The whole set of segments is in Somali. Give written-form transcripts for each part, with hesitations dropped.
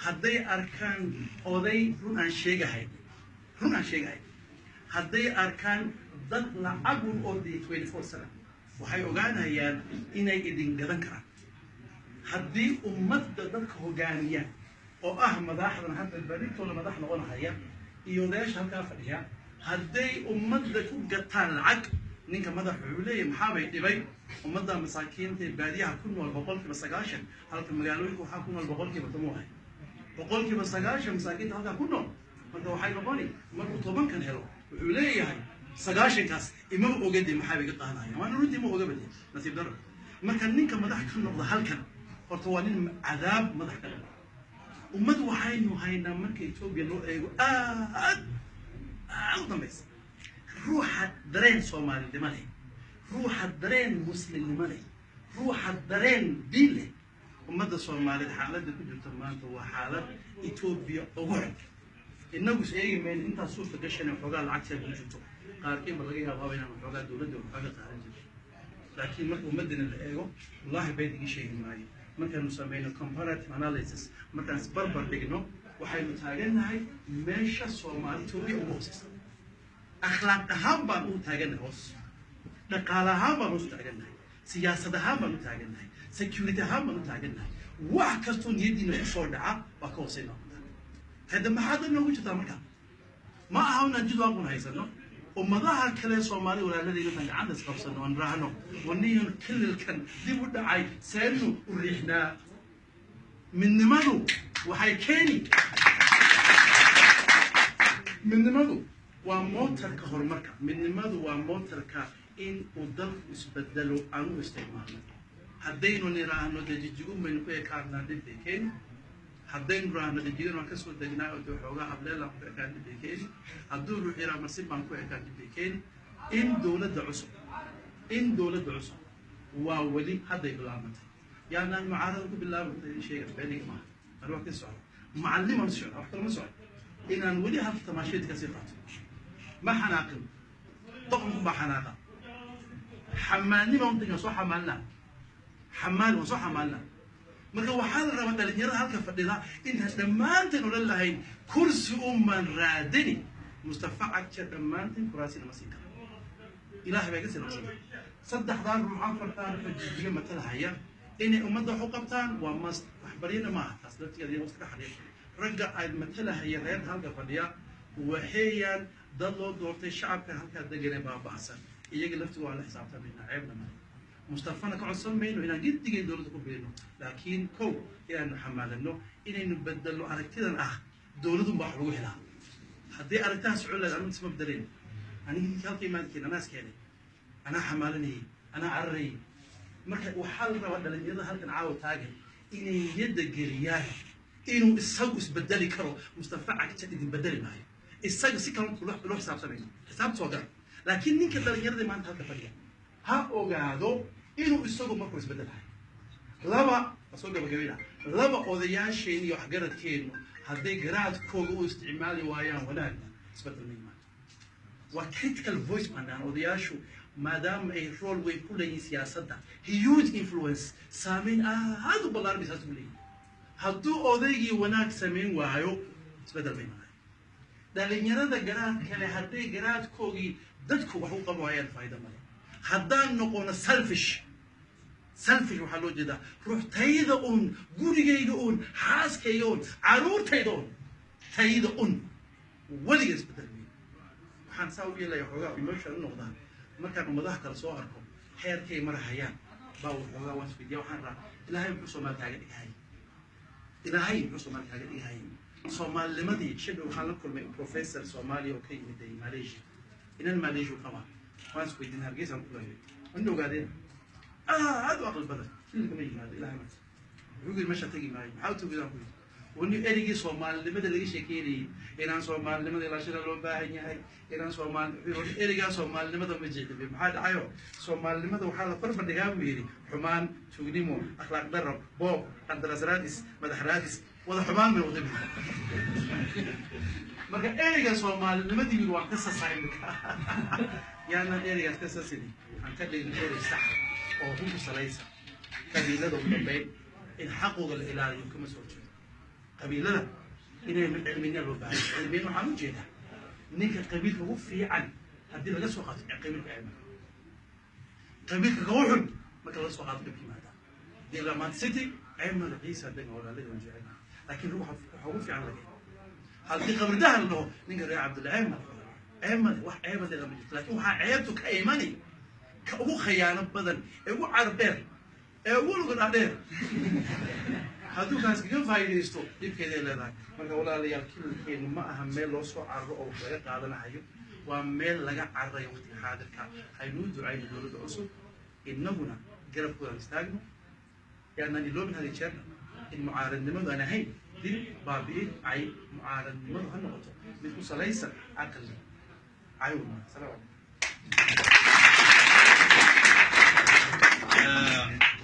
hadday arkaan oday run aan sheegahay hadday arkaan dad lacag u orday 24 sano waxay ogaanayaan inay idin gadan karaan haddii ummadda dadka hogaamiya oo madaxdan hadda baritooda madax noqonaya iyo odayaasha halkaa fadhiya hadday ummadda ku gataan lacag ninka madaxa wuxuu leeyahay maxaa bay dhibay ummadda masaakiinta ee baadiyaha ku nool 90% halka magaalooyinka waxaa ku nool 10% boqolkiiba 9 masaakiinta halka ku nool marka waxay noqoni markuu 10 kan helo wuxuu leeyahay 9 kaas ima ogeedii maxaa bay qaadayaan waan runtii ma ogabadi nasiib daro marka ninka madax ka noqda halkan horta waa nin cadaab madax ka noqda ummad waxaynu haynaa marka Itoobiya loo eego dambaysa ruuxa dareen Soomaali dimale ruuxa dareen muslim dimale ruuxa dareen diin leh ummadda Soomaaliyeed xaaladda ku jirta maanta waa xaalad Itoobiya ugu xun inagu sheegayeen inta suurta gashan xogaa lacagta ku jirto qaarkiin ma laga yaabo inaan xogaa dawladda xogaa qaadan jirto laakiin marka ummadina la eego wallahi bay digi sheegay maayo markaanu sameeyno comparative analysis markaan barbar dhigno waxaynu taaganahay meesha Soomaali Itoobiya ugu hooseysa akhlaaq ahaan baan u taaganahay hoos dhaqaale ahaan baan u taaganahay siyaasad ahaan baan u taaganahay security ahaan baan u taaganahay wax kastoo niyadiina ku soo dhaca waa ka hooseyna هذا ما حدا نقول شو تعمل كان ما هون نجد واقون هيسنو ومضاها كله صومالي ولا الذي يقول عند سقفنا ونراهنو ونيون كل الكن دي ودا عاي سنو وريحنا من نمرو وحي كاني من نمرو وموتر كهرمكا من نمرو وموتر إن ودل يسبدلوا عنو استعمالنا هدينو نراهنو دجيجو من كوي كارنا دي كاني حدين رانا دجيجو نكسو دجنا ودو حوغا حبليلا كوي كان دي كاني هدو روحيرا مرسيب من كوي كان دي كاني إن دولة عصب وولي هذا يبلامته يعني المعارضة بالله شيء بيني ما الوقت السؤال معلم السؤال أكثر من سؤال إن أنا ولي هذا تماشيت كثيرات ما حناقم طقم ما حناقم حمالني ما أنتج صح حمالنا حمال وصح حمالنا مركب وحال رمضان اللي يرى هالك فدلا إنها دمانتن ولا الله كرسي رادني مستفعك دمانتن كراسي المسيكة إله بيجلس المسيكة صدق دار معافر ثاني في الجيل مثلها هي إن أمضى حقبتان ومست أحبرينا معها تصدق كذي وسط حريق رجع مثلها هي غير هالك فديا وهي ضلوا دورت الشعب كهالك دقيقة بابا حسن يجي لفتوا على حساب تبينا عيبنا ما مصطفى كعصام مينو هنا جد تيجي دولتكم بينه لكن كو يعني حمال إنه إن نبدلوا على كذا دولتهم بحروح لها حدي أرتاح سعولة أنا متسمى بدلين أنا كالكي ما كنا ناس كاني أنا حمالني أنا عري مركب وحال رواد اللي يظهر كان عاود تاجر إن يد الجريان إنه السوق بدلي كرو مصطفى عكتي بدلي معي السوق سكان كله حساب سبعين حساب صغير لكن نين كده يرد ما أنت هتفرق ها أوجادو إنه السوق ما كويس بدلها لما السوق بجوينا لما أوديان شيء يحجرت كينو هذي جراد كله استعمالي وياه ولا سبت الميمات وكريتيكال فويس من أنا أودياشو مادام أي رول ويكون سياسة هيوج إنفلونس سامين هذا بالله بيساسولي هادو أوديجي وناك سامين وهايو سبت الميمات دلني يرد جراد كله هذي جراد كوجي دتكو وحوق موعين فايدة ماله هدان نقول سلفش وحلو جدا روح تيدون جوري جيدون حاس كيون عرور تيدون ولي يسبت المين وحنساوي لا يحوجا بمشي النقطة ما كانوا مضحك الصوركم حير كي مرة حيان باو حوجا وانس فيديو حنرا إلهي بحسوا ما تعجب إلهي بحسوا ما تعجب إلهي صومال لمدي شدوا خلكم من بروفيسور صومالي أوكي مدي ماليزيا إن الماليزيا كمان وانس فيديو هرجيس هم كلهم عنده قاعدين هذا أقل بدل اللي كم يجي هذا إلهي مات يقول مش هتيجي معي حاول تقول أقول وإني أريجي صومال لمدة اللي شكيري إيران صومال لمدة لا شيء لون باهني هاي إيران صومال أريجا صومال لمدة مجيد بمحل عيو صومال لمدة وحالة فرف الدجاج ويري حمان تقدمه أخلاق درب بو عند الأزرادس مدحرادس وده حمان من وده مركب أريجا صومال لمدة يروح قصة صعيبة يعني أريجا قصة سيدي عن كده الأريج صح أو هو سلايسة كبيلة دوم بين الحقوق الإلهية يمكن مسؤول قبيلة إنه علميا لو بعد علميا وحنو جيدا نيك قبيلة هو في عن هدي لقى سوقات قبيلة عمل قبيلة كوحن ما كان سوقات قبل ماذا دي لما سيتي عمل عيسى بن ولا ليه ونجعنا لكن روح هو في عن لقى هل دي خبر ده إنه نقدر يا عبد الله عمل واحد عمل لما لكن واحد عيبته كأيماني كأبو خيانة بدن أبو عربير أبو لقنا عليه هذا كان سكين فايديستو يبكي لنا marka walaalayaal kilkeenu ma aha meel loo soo carro oo laga qaadanayo waa meel laga carray waqti xaadirka haynu ducayno dawladda cusub innaguna garabkooda istaagno yaana niloobin hadi jeer in mucaaradnimadu aan ahayn dil baabi'in ay mucaaradnimadu ha noqoto mid ku salaysan aqli ayuuna salaam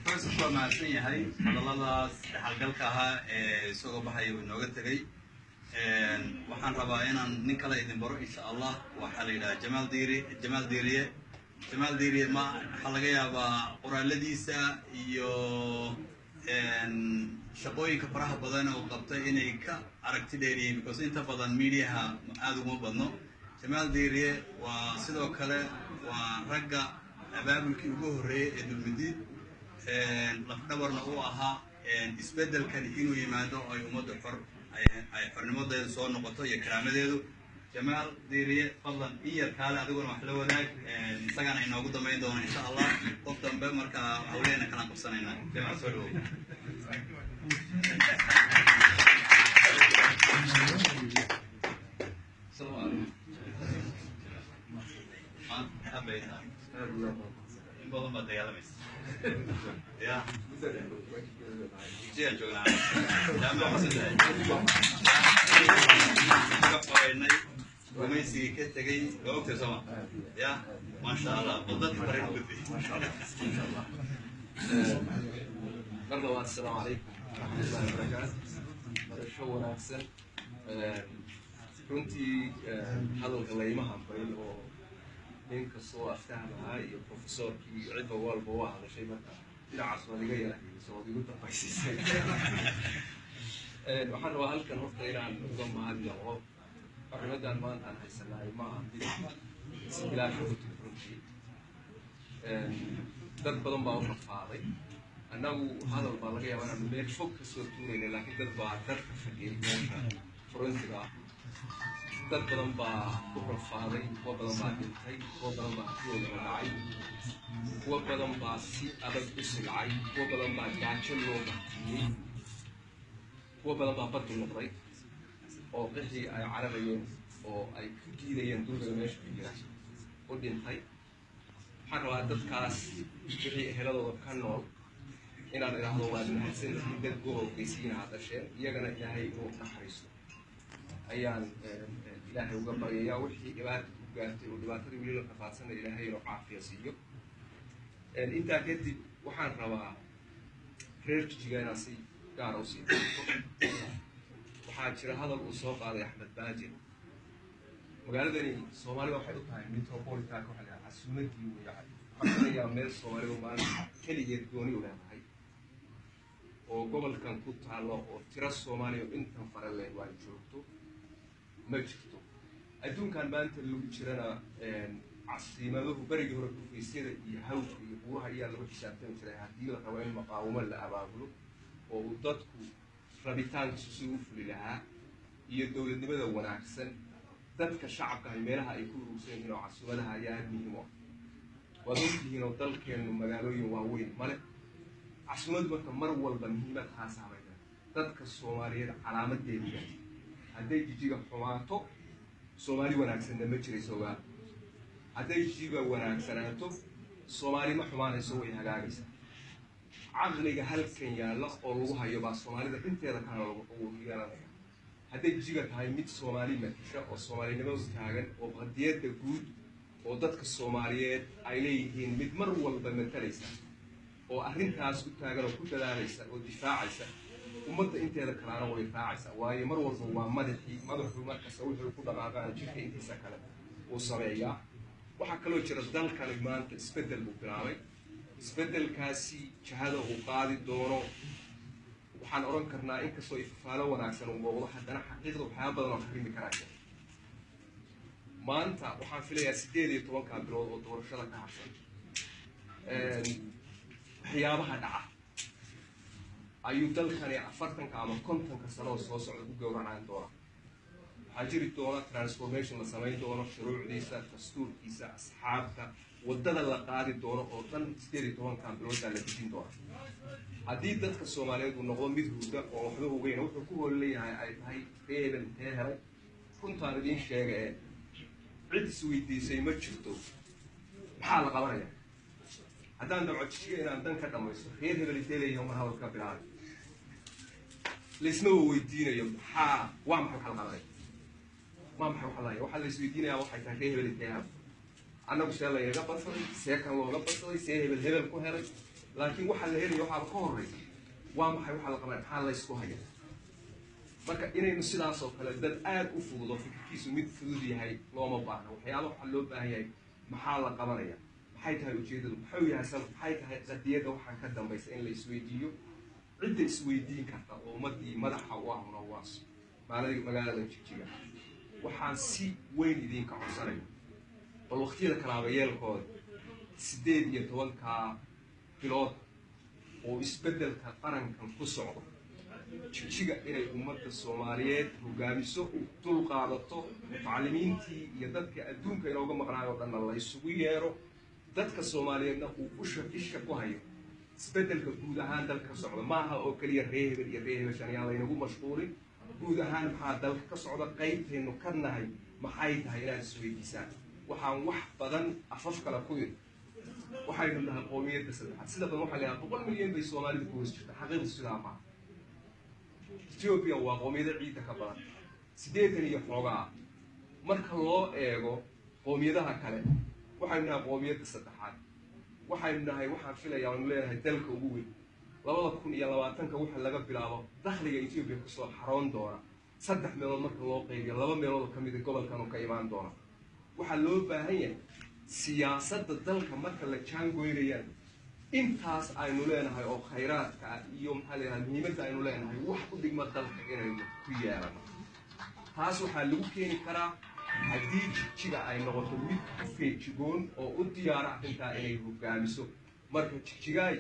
professor ma sinahay hadalladaas halgalka ahaa isagoo baxay uu nooga tagay waxaan rabaa inaan nin kale idin baro insha Allah waxa la yiraahdaa Jamal Diiriye ma waxa laga yaabaa qoraaladiisa iyo shaqooyinka faraha badan oo qabtay inay ka aragti dheeriyeen because inta badan media aad ugu badno Jamal Diiriye waa sidoo kale waa ragga abaabulkii ugu horeeyay ee dulmidid lafdhabarna uu ahaa isbedelkan inuu yimaado ay ummadda ay xornimadeeda soo noqoto iyo karaamadeedu Jamal Diiriye fadlan iyo kale adiguna wax la wadaag isagana inoogu dambeyn doono insha Allah qof dambe marka hawleena kala qabsanayna Jamal soo dhaw Boleh baca ya lemes, ya. Jangan jangan, jangan maksudnya. Apa ini? Kami sih kita gini, oke sama, ya. Masya Allah, betul keren betul. Masya Allah. مرة السلام عليكم ورحمة الله وبركاته. مرة شو ونفسه. كنتي هذا الغليمة هم بينه بين كسوة أفتح معاي البروفيسور كي عدة والبوا هذا شيء مثلا إلى عصر اللي جاي يعني سو بيقول تفاصيل. وحنا وهل كان وقت إلى عن نظام هذه الأمور. فبدأ المان أنا هيسلعي ما عندي سبلا شو تفرنشي. dad badan baa u rafaaday annagu hadal baa laga yaabaa inaan meel fog ka soo tuurayna laakiin dad baa darka fadhiyay meesha frontiga dad badan baa u rafaaday kuwa badan baa dhintay kuwa badan baa hantidooda la dhacay kuwa badan baa si adag u silcay kuwa badan baa gaajo loo bahtiyey kuwa badan baa badu noqday oo qixii ay cararayeen oo ay ku diidayeen dulmiga meesha ku jira u dhintay waxaan rabaa dadkaas wixii eheladooda ka nool inaan idhaahdo waad mahadsantihiin dad goobgeysiina aad dhasheen iyagana ilaahay inuu naxariisto ayaan ilaahay uga baryayaa wixii dhibaata ku gaartay oo dhibaatadii weli la kafaadsanay ilaahay inuu caafiya siiyo intaa kadib waxaan rabaa reer jijiga inaan si gaara u sii waxaa jira hadal uu soo qaaday Axmed Baajir magaaladani Soomaalida waxay u tahay metropolitan waxa la casuumadii weeyaan waxaa meel Soomaalidu maanta kaligeed gooni u leedahay oo gobolkan ku taalo oo tira Soomaaliya intan farale waa joogto ma jirto adduunkan maanta lagu jirana casiimaduhu barigii hore kufaysyada iyo hawdka iyo buuraha ayaa lagu xisaabtami jiray haddii la rabo in maqaawamo la abaabulo oo dadku rabitaankiisu si u fuli lahaa iyo dowladnimada wanaagsan dadka shacabka ay meelaha ay ku urursan yihiin oo casuumadaha ayaa muhiim ah waad ogtihiin oo dalkeenu magaalooyin waaweyn male casuumadu marka mar walba muhiimad khaas ah bay dadka Soomaaliyeed calaamadeeda hadday jijiga xumaato Soomaali wanaagsan ma jirayso waa hadday jijiga wanaagsanaato Soomaali ma xumaanayso way hagaagaysaa caqliga halkan yaala oo lagu hayo baa Soomaalida inteeda kana lagu yeelanaya hadday jijiga tahay mid Soomaali matasha oo Soomaalinimadu taagan oo qadiyada guud oo dadka Soomaaliyeed ay leeyihiin mid mar walba matalaysa oo arrintaas u taagan oo ku dadaalaysa oo difaacaysa ummadda inteeda kalaana way raacaysa waayo mar walba waa madaxu markaas wuxuu ku dhaqaaqaa jirka intiisa kale oo sameeyaa waxa kaloo jira dalkan maanta isbedel buu bilaabay isbedelkaasi jahada uu qaadi doono waxaan oran karnaa inkastoo ifafaalo wanaagsan uu muuqdo haddana xaqiiqda waxyaaba badan oo xarimi karaya maanta waxaan filayaa 18 bilood oo doorashada ka harsan waxyaabaha dhaca ayuu dalkani 40 ama 50 sano soo socda ku gowracaan doona waxaa jiri doona transformation la samayn doono shuruucdiisa dastuurkiisa asxaabta wadada la qaadi doono oo dhan 18 bilood la dejin doono haddii dadka Soomaaliyeed uu noqdo mid hurda oo waxba ogeyn wuxuu ku hooleeyahay ay tahay reebel intee helay runtaan idin sheegay cid isweydiisay ma jirto maxaa la qabanaya haddaan dabcodsiga inaan dan ka dhamaysto reer hebel intee leeyahay mar hadalka bilaabay leesma weydiinayo maxaa waa maxay xal qabanaya ما محو حلاي وحل السويدين أو حتى كيه بالاتهام أنا بشتغل يا جبر صلي سيكون لو جبر صلي سيه بالهبل كهري لكن وحل هيري يوحى بكوري وام حيو حل قمر حل يسكو هيا marka inay sidaas oo kale dad aad u fududo fikirkiisu mid fudud yahay looma baahna waxyaalo waxa loo baahan yahay maxaa la qabanaya maxay tahay ujeedadu maxay yahay sabab maxay tahay qadiyada waxaan ka dambaysa in la isweydiiyo cidda isweydiin karta oo ummadii madaxa u ahna waas magaalada Jigjiga waxaan si weyn idinka codsanayo bal waqtiyada kalaabayeelkooda 18 bilood oo isbedelka qarankan ku socdo Jigjiga inay ummadda Soomaaliyeed hogaamiso dul qaadato macallimiintii iyo dadka adduunka inooga maqnaayo dhan la isugu yeero dadka Soomaaliyeedna uu u shaqisha ku hayo isbedelka guud ahaan dalka socdo maaha oo kaliya reebel iyo reebel shaniyaal inagu mashquulin guud ahaan maxaa dalka ka socda qaybteenu ka nahay maxay tahay inaad isweydiisaan waxaan wax badan afaf kala ku yiri waxaynu nahay qoomiyadda saddexaad sida badan waxa la yiraahdaa 100 milyan bay Soomaalidu ku hoos jirta xaqiiqdu sidaa ma Ethiopia waa qoomiyadda ciidda ka badan 80 iyo xoogaa marka loo eego qoomiyadaha kale waxaynu nahay qoomiyadda saddexaad waxaynu nahay waxaan filayaa inuu leeyahay dalka ugu weyn 2020 waxa laga bilaabo dakhliga Ethiopia ku soo xaroon doona 3 meelood marka loo qaybiyo 2 meelood ka mid ah gobolkan oo ka imaan doona waxa loo baahan yahay siyaasadda dalka marka la jaangoynayaan intaas aynu leenahay oo khayraadka iyo maxaa la yiraahdaa muhiimadda aynu leenahay wax u dhigma dalka inaynu ku yeelano taas waxaa lagu keeni karaa haddii Jigjiga ay noqoto mid ku feejigoon oo u diyaar ah intaa inay hogaamiso marka Jigjigaay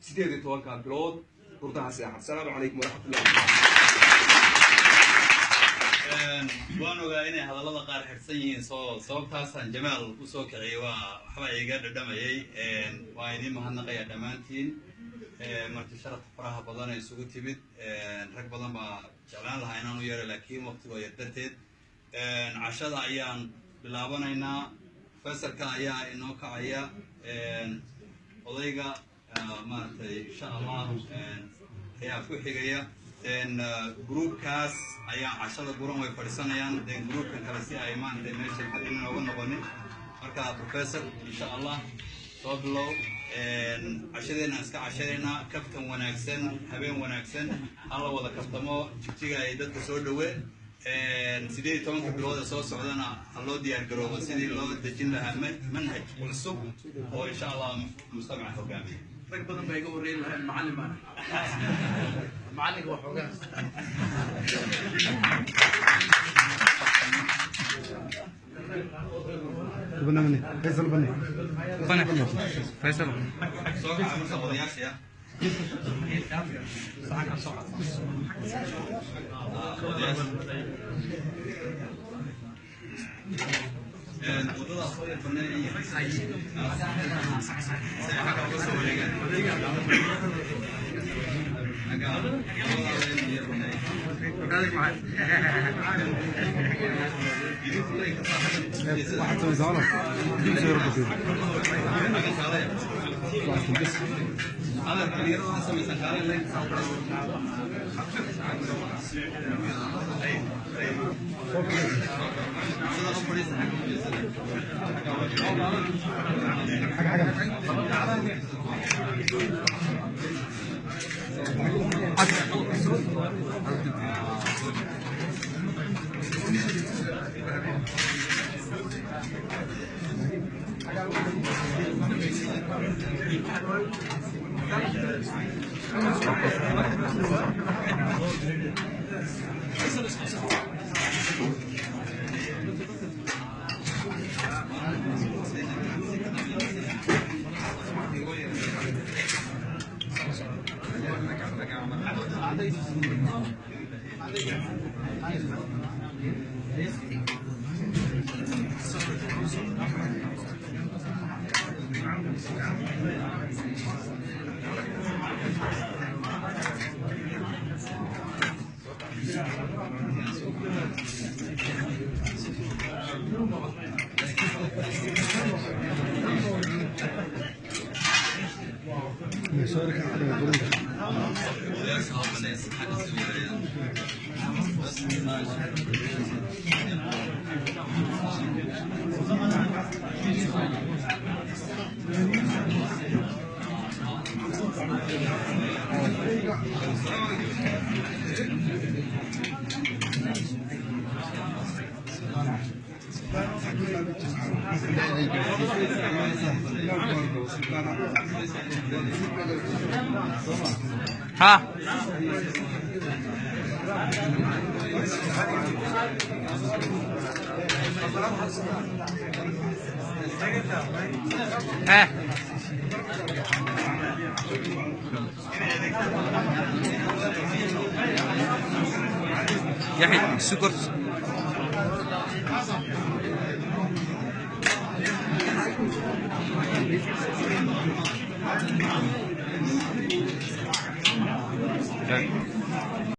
18 bilood hurdaha saaxad السلام عليكم ورحمة الله waan ogaa inay hadallada qaar xirsan yihiin sababtaasaan Jamaal u soo kiciyay waxba iga dhadhamayay waa idin mahadnaqaya dhammaantiin marti sharaf faraha badan ay isugu timid rag badan baa jeclaan lahaa inaan u yeero laakiin waqtiga yar darteed cashada ayaan bilaabanaynaa professorka ayaa inoo kacaya odayga maartay insha Allah ayaa ku xigaya groupkaas ayaa cashada guran way fadhiisanayaan groupka kale si ay maantay meesha xadin uga noqonin marka professor insha Allah soo bilow cashadeena iska cashadeena kaftan wanaagsan habeen wanaagsan alla wada kaftamo Jigjiga ay dadka soo dhaweey 18 bilood soo socdana loo diyaar garoobo sidii loo dejin lahaa manhaj cusub oo insha Allah mustaqbalka hogaamiyo rag badan bay iga wareey lahayn macallin معلق وحوجان بنا مني فيصل بنا فيصل سوق عمل صبرياش يا ساعة ساعة وضع صوية فنانية واحد سوي زعلة هذا الكبير سوي سكارة مشاركة على الدروس. ها يحيى السكر